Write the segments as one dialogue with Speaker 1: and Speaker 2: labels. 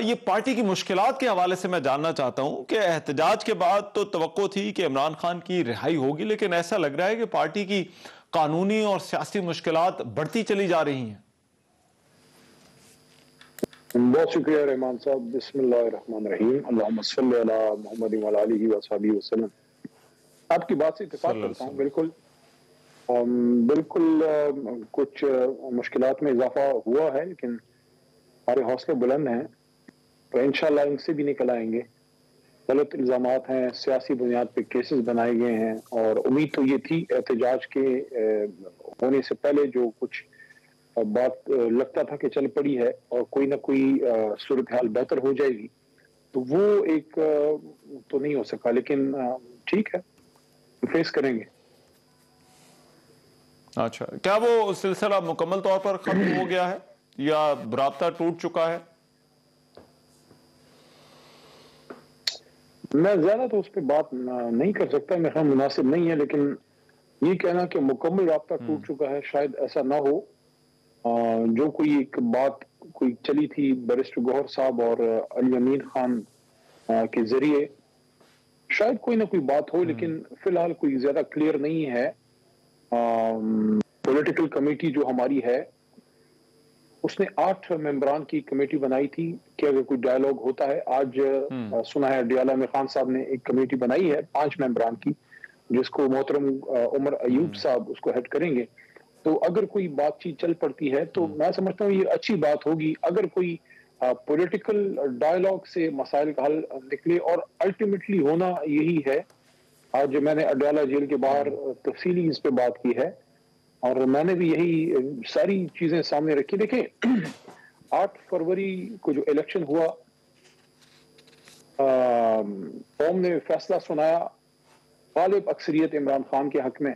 Speaker 1: یہ پارٹی کی مشکلات کے حوالے سے میں جاننا چاہتا ہوں کہ احتجاج کے بعد تو توقع تھی کہ عمران خان کی رہائی ہوگی، لیکن ایسا لگ رہا ہے کہ پارٹی کی قانونی اور سیاسی مشکلات بڑھتی چلی جا رہی ہیں۔
Speaker 2: بہت شکریہ رحمان صاحب۔ بسم اللہ الرحمن الرحیم، اللہم صلی علی محمد وعلی آلہ وصحبہ وسلم۔ آپ کی بات سے اتفاق کرتا ہوں، بالکل کچھ مشکلات میں اضافہ ہوا ہے، لیکن ہمارے حوصلے بلند ہیں تو انشاءاللہ ان سے بھی نکل آئیں گے۔ غلط الزامات ہیں، سیاسی بنیاد پہ کیسز بنائے گئے ہیں، اور امید تو یہ تھی احتجاج کے ہونے سے پہلے جو کچھ بات لگتا تھا کہ چل پڑی ہے اور کوئی نہ کوئی صورتحال بہتر ہو جائے گی، تو وہ ایک تو نہیں ہو سکا، لیکن ٹھیک ہے، فیس کریں گے۔
Speaker 1: اچھا، کیا وہ سلسلہ مکمل طور پر ختم ہو گیا ہے یا رابطہ ٹوٹ چکا ہے؟
Speaker 2: میں زیادہ تو اس پہ بات نہیں کر سکتا، میرے خیال مناسب نہیں ہے، لیکن یہ کہنا کہ مکمل رابطہ ٹوٹ چکا ہے شاید ایسا نہ ہو۔ جو کوئی ایک بات کوئی چلی تھی بیرسٹر گوہر صاحب اور علی امین خان کے ذریعے، شاید کوئی نہ کوئی بات ہو، لیکن فی الحال کوئی زیادہ کلیئر نہیں ہے۔ پولیٹیکل کمیٹی جو ہماری ہے اس نے 8 ممبران کی کمیٹی بنائی تھی کہ اگر کوئی ڈائیلاگ ہوتا ہے، آج سنا ہے ڈیالہ میں خان صاحب نے ایک کمیٹی بنائی ہے 5 ممبران کی، جس کو محترم عمر ایوب صاحب اس کو ہیڈ کریں گے۔ تو اگر کوئی بات چیت چل پڑتی ہے تو میں سمجھتا ہوں یہ اچھی بات ہوگی، اگر کوئی پولیٹیکل ڈائیلاگ سے مسائل کا حل نکلے، اور الٹیمیٹلی ہونا یہی ہے۔ آج میں نے اڈیالہ جیل کے باہر تفصیلی اس پہ بات کی ہے، اور میں نے بھی یہی ساری چیزیں سامنے رکھی۔ دیکھیں 8 فروری کو جو الیکشن ہوا، قوم نے فیصلہ سنایا غالب اکثریت عمران خان کے حق میں،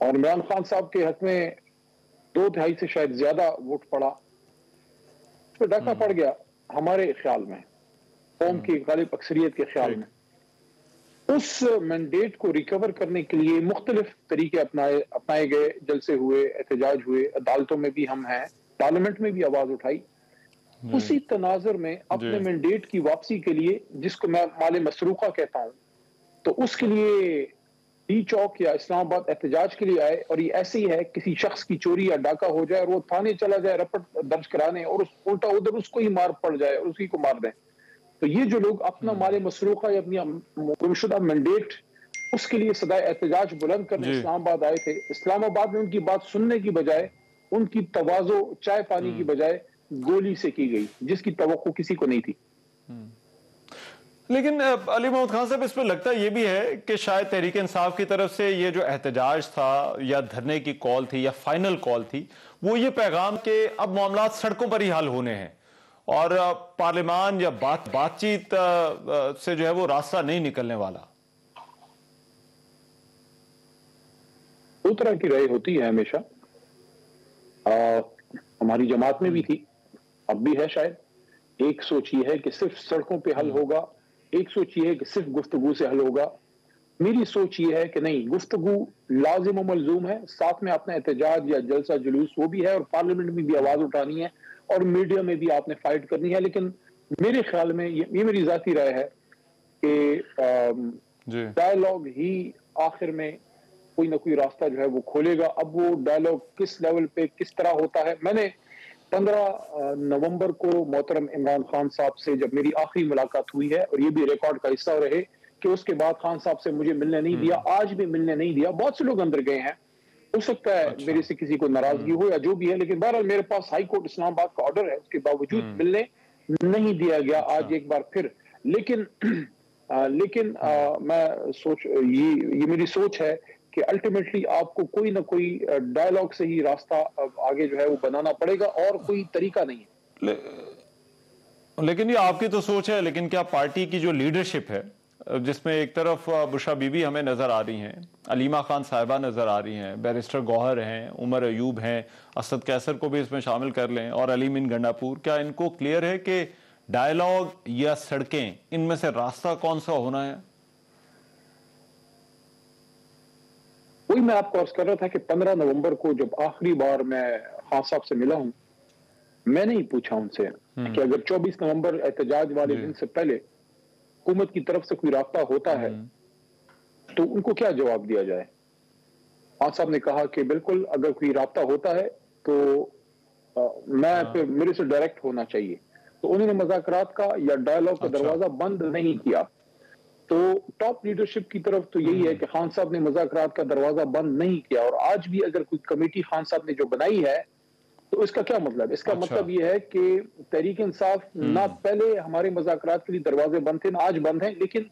Speaker 2: اور عمران خان صاحب کے حق میں 2/3 سے شاید زیادہ ووٹ پڑا، تو ڈاکہ پڑ گیا ہمارے خیال میں، قوم کی غالب اکثریت کے خیال میں۔ اس مینڈیٹ کو ریکور کرنے کے لیے مختلف طریقے اپنائے گئے، جلسے ہوئے، احتجاج ہوئے، عدالتوں میں بھی ہم ہیں، پارلیمنٹ میں بھی آواز اٹھائی۔ اسی تناظر میں اپنے مینڈیٹ کی واپسی کے لیے، جس کو میں مال مسروقہ کہتا ہوں، تو اس کے لیے ڈی چوک یا اسلام آباد احتجاج کے لیے آئے، اور یہ ایسے ہی ہے کسی شخص کی چوری یا ڈاکہ ہو جائے اور وہ تھانے چلا جائے رپورٹ درج کرانے، اور الٹا ادھر اس کو ہی مار پڑ جائے اور اسی کو مار دیں۔ تو یہ جو لوگ اپنا مال مسروقہ یا اپنی گم شدہ مینڈیٹ اس کے لیے صدائے احتجاج بلند کرنے اسلام آباد آئے تھے، اسلام آباد میں ان کی بات سننے کی بجائے ان کی تواضع چائے پانی کی بجائے گولی سے کی گئی، جس کی توقع کسی کو نہیں تھی۔
Speaker 1: لیکن علی محمد خان صاحب، اس میں لگتا یہ بھی ہے کہ شاید تحریک انصاف کی طرف سے یہ جو احتجاج تھا یا دھرنے کی کال تھی یا فائنل کال تھی، وہ یہ پیغام کہ اب معاملات سڑکوں پر ہی حل ہونے ہیں، اور پارلیمان یا بات چیت سے جو ہے وہ راستہ نہیں نکلنے والا۔
Speaker 2: 2 طرح کی رائے ہوتی ہے ہمیشہ، ہماری جماعت میں بھی تھی، اب بھی ہے شاید۔ ایک سوچ یہ ہے کہ صرف سڑکوں پہ حل ہوگا، ایک سوچ یہ ہے کہ صرف گفتگو سے حل ہوگا۔ میری سوچ یہ ہے کہ نہیں، گفتگو لازم و ملزوم ہے، ساتھ میں اپنا احتجاج یا جلسہ جلوس وہ بھی ہے، اور پارلیمنٹ میں بھی آواز اٹھانی ہے، اور میڈیا میں بھی آپ نے فائٹ کرنی ہے۔ لیکن میرے خیال میں یہ میری ذاتی رائے ہے کہ ڈائیلاگ ہی آخر میں کوئی نہ کوئی راستہ جو ہے وہ کھولے گا۔ اب وہ ڈائیلاگ کس لیول پہ کس طرح ہوتا ہے، میں نے 15 نومبر کو محترم عمران خان صاحب سے جب میری آخری ملاقات ہوئی ہے، اور یہ بھی ریکارڈ کا حصہ رہے کہ اس کے بعد خان صاحب سے مجھے ملنے نہیں دیا، آج بھی ملنے نہیں دیا۔ بہت سے لوگ اندر گئے ہیں، ہو سکتا ہے میرے سے کسی کو ناراضگی ہو یا جو بھی ہے، لیکن بہرحال میرے پاس ہائی کورٹ اسلام آباد کا آرڈر ہے، اس کے باوجود ملنے نہیں دیا گیا آج ایک بار پھر۔ لیکن میں یہ میری سوچ ہے کہ الٹیمیٹلی آپ کو کوئی نہ کوئی ڈائیلاگ سے ہی راستہ آگے جو ہے وہ بنانا پڑے گا، اور کوئی طریقہ نہیں ہے۔
Speaker 1: لیکن یہ آپ کی تو سوچ ہے، لیکن کیا پارٹی کی جو لیڈرشپ ہے، جس میں ایک طرف بشرا بی بی ہمیں نظر آ رہی ہیں، علیمہ خان صاحبہ نظر آ رہی ہیں، بیرسٹر گوہر ہیں، عمر ایوب ہیں، اسد قیصر کو بھی اس میں شامل کر لیں، اور علی امین گنڈاپور، کیا ان کو کلیئر ہے کہ ڈائیلاگ یا سڑکیں، ان میں سے راستہ کون سا ہونا ہے؟
Speaker 2: وہی میں آپ کو عرض کر رہا تھا کہ 15 نومبر کو جب آخری بار میں خان صاحب سے ملا ہوں، میں نہیں پوچھا ان سے کہ اگر 24 نومبر احتجاج والے دن سے پہلے حکومت کی طرف سے کوئی رابطہ ہوتا ہے تو ان کو کیا جواب دیا جائے. خان صاحب نے کہا کہ بالکل اگر کوئی رابطہ ہوتا ہے تو میں پھر میرے سے ڈائریکٹ ہونا چاہیے. تو انہوں نے مذاکرات کا یا ڈائیلاگ کا دروازہ بند نہیں کیا. تو ٹاپ لیڈرشپ کی طرف تو یہی ہے کہ خان صاحب نے مذاکرات کا دروازہ بند نہیں کیا. اور آج بھی اگر کوئی کمیٹی خان صاحب نے جو بنائی ہے تو اس کا کیا مطلب؟ اس کا مطلب یہ ہے کہ تحریک انصاف نہ پہلے ہمارے مذاکرات کے لیے دروازے بند تھے نہ آج بند ہیں. لیکن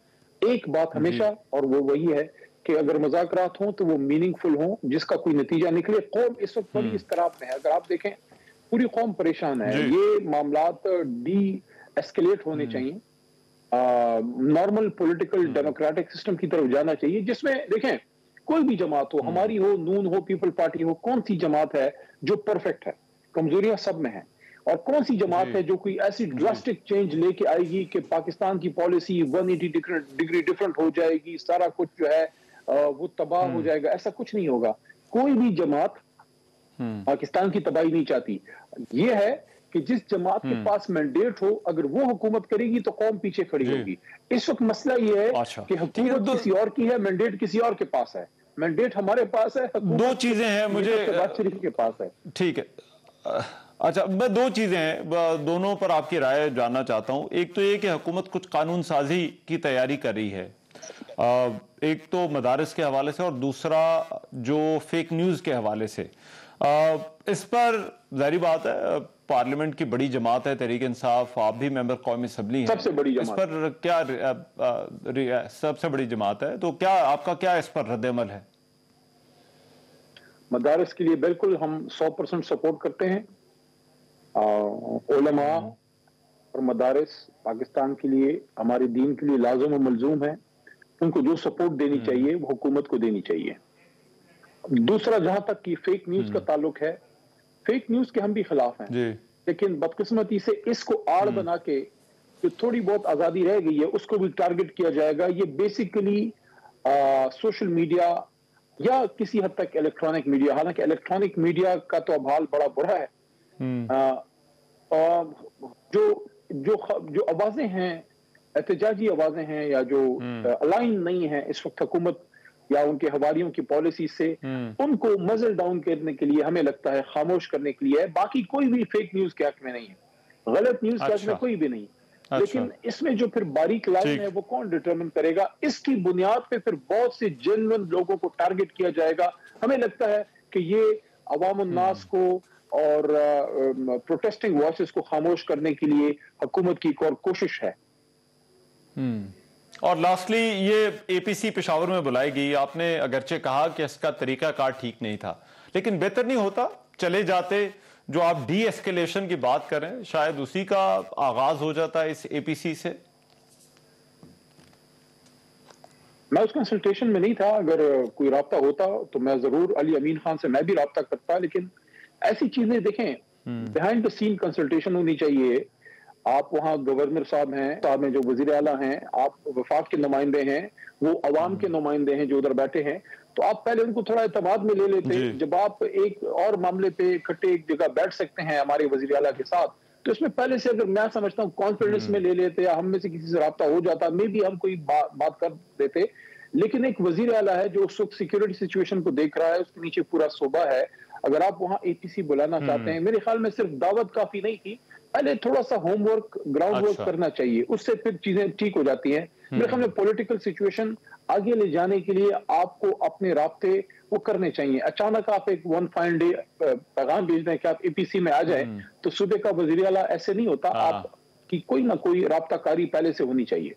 Speaker 2: ایک بات ہمیشہ اور وہ وہی ہے کہ اگر مذاکرات ہوں تو وہ میننگ فل ہوں جس کا کوئی نتیجہ نکلے. قوم اس وقت بڑی اضطراب میں ہے. اگر آپ دیکھیں پوری قوم پریشان ہے. یہ معاملات ڈی ایسکیلیٹ ہونے چاہیے. نارمل پولیٹیکل ڈیموکریٹک سسٹم کی طرف جانا چاہیے جس میں دیکھیں کوئی بھی جماعت ہو, ہماری ہو, نون ہو, پیپل پارٹی ہو, کون سی جماعت ہے جو پرفیکٹ ہے؟ کمزوریاں سب میں ہیں. اور کون سی جماعت ہے جو کوئی ایسی ڈراسٹک چینج لے کے آئے گی کہ پاکستان کی پالیسی 180 ڈگری ڈفرنٹ ہو جائے گی, سارا کچھ جو ہے وہ تباہ ہو جائے گا؟ ایسا کچھ نہیں ہوگا. کوئی بھی جماعت پاکستان کی تباہی نہیں چاہتی. یہ ہے کہ جس جماعت کے پاس مینڈیٹ ہو اگر وہ حکومت کرے گی تو قوم پیچھے کھڑی ہوگی. اس وقت مسئلہ یہ ہے کہ حکومت کسی اور کی ہے, مینڈیٹ کسی اور کے پاس ہے. مینڈیٹ ہمارے پاس ہے,
Speaker 1: دو چیزیں ہیں مجھے
Speaker 2: شہباز شریف کے پاس ہے.
Speaker 1: ٹھیک ہے, اچھا میں دو چیزیں ہیں, دونوں پر آپ کی رائے جاننا چاہتا ہوں. ایک تو یہ کہ حکومت کچھ قانون سازی کی تیاری کر رہی ہے, ایک تو مدارس کے حوالے سے اور دوسرا جو فیک نیوز کے حوالے سے. اس پر ظاہری بات ہے پارلیمنٹ کی بڑی جماعت ہے تحریک انصاف, آپ بھی ممبر قومی اسمبلی ہیں,
Speaker 2: سب سے بڑی جماعت.
Speaker 1: اس پر کیا سب سے بڑی جماعت ہے, تو کیا آپ کا کیا اس پر رد عمل ہے؟
Speaker 2: مدارس کے لیے بالکل ہم 100% سپورٹ کرتے ہیں. علماء اور مدارس پاکستان کے لیے, ہمارے دین کے لیے لازم و ملزوم ہے. ان کو جو سپورٹ دینی چاہیے وہ حکومت کو دینی چاہیے. دوسرا جہاں تک کہ فیک نیوز کا تعلق ہے, فیک نیوز کے ہم بھی خلاف ہیں. لیکن بدقسمتی سے اس کو آڑ بنا کے جو تھوڑی بہت آزادی رہ گئی ہے اس کو بھی ٹارگٹ کیا جائے گا. یہ بیسیکلی سوشل میڈیا یا کسی حد تک الیکٹرانک میڈیا, حالانکہ الیکٹرانک میڈیا کا تو اب حال بڑا برا ہے. جو آوازیں ہیں, احتجاجی آوازیں ہیں یا جو الائن نہیں ہیں اس وقت حکومت یا ان کے حوالیوں کی پالیسی سے, ان کو مزل ڈاؤن کرنے کے لیے ہمیں لگتا ہے, خاموش کرنے کے لیے ہے. باقی کوئی بھی فیک نیوز کے حق میں نہیں ہے, غلط نیوز کے حق میں کوئی بھی نہیں. لیکن اس میں جو پھر باریک لائن ہے وہ کون ڈٹرمن کرے گا؟ اس کی بنیاد پہ پھر بہت سے جینوئن لوگوں کو ٹارگٹ کیا جائے گا. ہمیں لگتا ہے کہ یہ عوام الناس کو اور پروٹیسٹنگ وائسز کو خاموش کرنے کے لیے حکومت کی ایک اور کوشش ہے.
Speaker 1: اور لاسٹلی یہ اے پی سی پشاور میں بلائی گئی, آپ نے اگرچہ کہا کہ اس کا طریقہ کار ٹھیک نہیں تھا, لیکن بہتر نہیں ہوتا چلے جاتے جو آپ ڈی ایسکیلیشن کی بات کریں, شاید اسی کا آغاز ہو جاتا ہے اس اے پی سی سے؟
Speaker 2: میں اس کنسلٹیشن میں نہیں تھا. اگر کوئی رابطہ ہوتا تو میں ضرور علی امین خان سے میں بھی رابطہ کرتا. لیکن ایسی چیزیں دیکھیں, بیہائنڈ دا سین کنسلٹیشن ہونی چاہیے. آپ وہاں گورنر صاحب ہیں, جو وزیر اعلیٰ ہیں, آپ وفاق کے نمائندے ہیں, وہ عوام کے نمائندے ہیں جو ادھر بیٹھے ہیں. تو آپ پہلے ان کو تھوڑا اعتماد میں لے لیتے. جب آپ ایک اور معاملے پہ اکٹھے ایک جگہ بیٹھ سکتے ہیں ہمارے وزیر اعلیٰ کے ساتھ, تو اس میں پہلے سے اگر میں سمجھتا ہوں کانفیڈنس میں لے لیتے یا ہم میں سے کسی سے رابطہ ہو جاتا, میں بھی ہم کوئی بات کر دیتے. لیکن ایک وزیر اعلیٰ ہے جو اس وقت سیکیورٹی سچویشن کو دیکھ رہا ہے, اس کے نیچے پورا صوبہ ہے. اگر آپ وہاں اے پی سی بلانا چاہتے ہیں, میرے خیال میں صرف دعوت کافی نہیں تھی, پہلے تھوڑا سا ہوم ورک, گراؤنڈ ورک کرنا چاہیے. اس سے پھر چیزیں ٹھیک ہو جاتی ہیں. میرے خیال میں پولیٹیکل سچویشن آگے لے جانے کے لیے آپ کو اپنے رابطے وہ کرنے چاہیے. اچانک آپ ایک ون فائن ڈے پیغام بھیج دیں کہ آپ اے پی سی میں آ جائیں, تو صوبے کا وزیر اعلیٰ ایسے نہیں ہوتا. آپ کی کوئی نہ کوئی رابطہ کاری پہلے سے ہونی چاہیے.